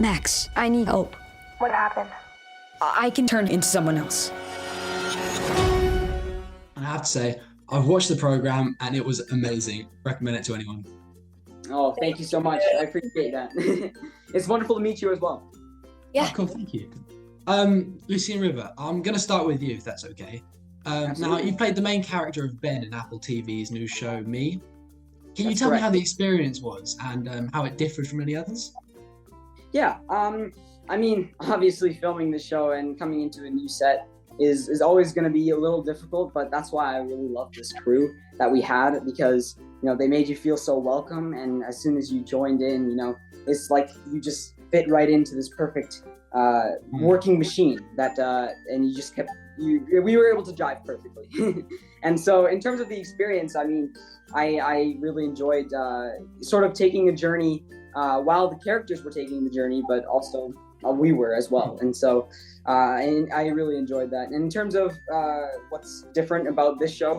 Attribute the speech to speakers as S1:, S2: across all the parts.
S1: Max, I need help.
S2: What happened?
S1: I can turn into someone else.
S3: And I have to say, I've watched the program and it was amazing. Recommend it to anyone.
S4: Oh, thank you so much. I appreciate that. It's wonderful to meet you as well.
S5: Yeah.
S3: Oh, cool, thank you. Lucian-River, I'm going to start with you, if that's okay. Now, you played the main character of Ben in Apple TV's new show, Me. Can you tell me how the experience was and how it differed from any others?
S4: Yeah, I mean, obviously filming the show and coming into a new set is always going to be a little difficult, but that's why I really love this crew that we had, because, you know, they made you feel so welcome, and as soon as you joined in, you know, it's like you just fit right into this perfect working machine that, and you just we were able to jive perfectly. And so in terms of the experience, I mean, I really enjoyed sort of taking a journey while the characters were taking the journey, but also we were as well. And so and I really enjoyed that. And in terms of what's different about this show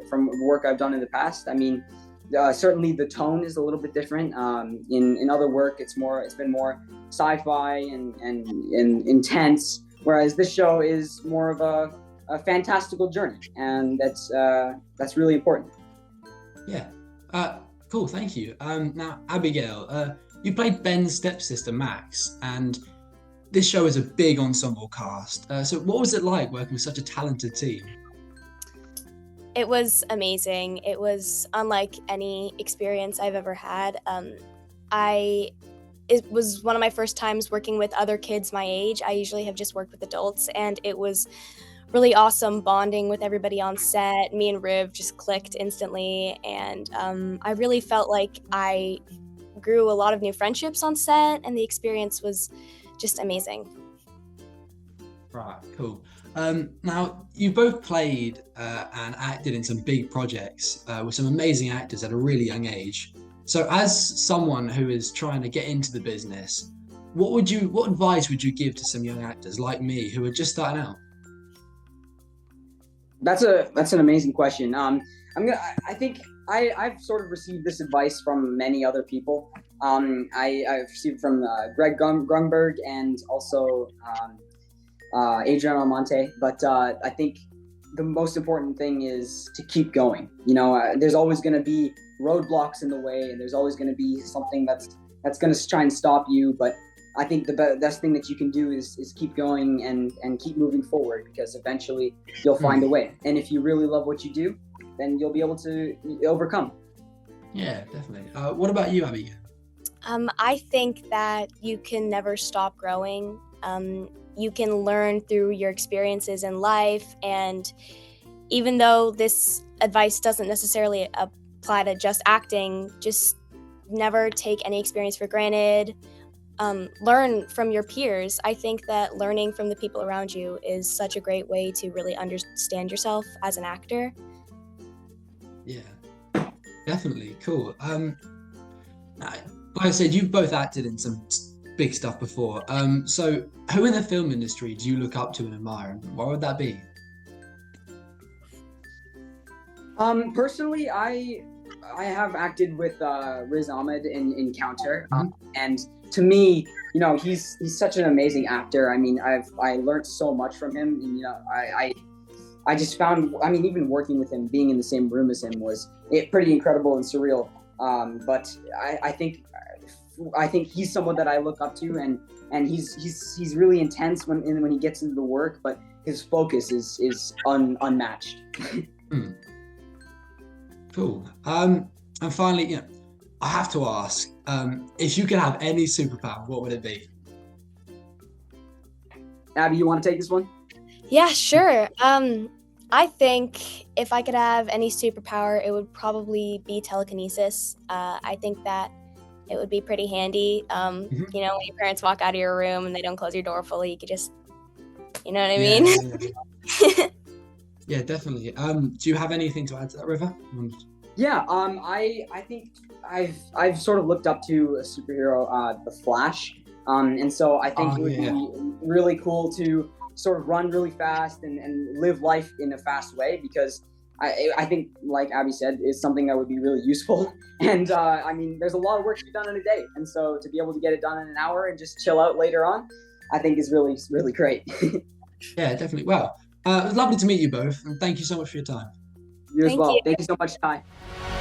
S4: from work I've done in the past, I mean, certainly the tone is a little bit different. In other work, it's been more sci-fi and intense, whereas this show is more of a fantastical journey, and that's really important.
S3: Yeah. Cool, thank you. Now, Abigail, you played Ben's stepsister, Max, and this show is a big ensemble cast. So what was it like working with such a talented team?
S5: It was amazing. It was unlike any experience I've ever had. It was one of my first times working with other kids my age. I usually have just worked with adults, and it was really awesome bonding with everybody on set. Me and Riv just clicked instantly, and I really felt like I grew a lot of new friendships on set, and the experience was just amazing.
S3: Right, cool. Now, you both played and acted in some big projects with some amazing actors at a really young age. So as someone who is trying to get into the business, what advice would you give to some young actors like me who are just starting out?
S4: That's an amazing question. I think I've sort of received this advice from many other people. I've received from Greg Grunberg and also Adrian Almonte, but I think the most important thing is to keep going. You know, there's always going to be roadblocks in the way, and there's always going to be something that's going to try and stop you. But I think the best thing that you can do is keep going and keep moving forward, because eventually you'll find a way. And if you really love what you do, then you'll be able to overcome.
S3: Yeah, definitely. What about you, Abby?
S5: I think that you can never stop growing. You can learn through your experiences in life, and even though this advice doesn't necessarily apply to just acting, just never take any experience for granted. Learn from your peers. I think that learning from the people around you is such a great way to really understand yourself as an actor.
S3: Yeah, definitely. Cool. Like I said, you've both acted in some big stuff before. So who in the film industry do you look up to and admire? What would that be?
S4: Personally, I have acted with Riz Ahmed in Counter, and to me, you know, he's such an amazing actor. I mean, I learned so much from him, and you know, I just found, I mean, even working with him, being in the same room as him was pretty incredible and surreal. But I think he's someone that I look up to, and he's really intense when he gets into the work, but his focus is unmatched.
S3: Cool. And finally, you know, I have to ask, if you could have any superpower, what would it be?
S4: Abby, you want to take this one?
S5: Yeah, sure. I think if I could have any superpower, it would probably be telekinesis. I think that it would be pretty handy. You know, when your parents walk out of your room and they don't close your door fully, you could just, you know what I mean?
S3: Yeah. Yeah, definitely. Do you have anything to add to that, River?
S4: Yeah, I think I've sort of looked up to a superhero, the Flash, and so I think it would be really cool to sort of run really fast and live life in a fast way, because I think, like Abby said, is something that would be really useful. And I mean, there's a lot of work to be done in a day, and so to be able to get it done in an hour and just chill out later on, I think is really, really great.
S3: Yeah, definitely. Well, it was lovely to meet you both, and thank you so much for your time.
S4: You as
S5: Thank
S4: well.
S5: you.
S4: Thank you so much, Ty.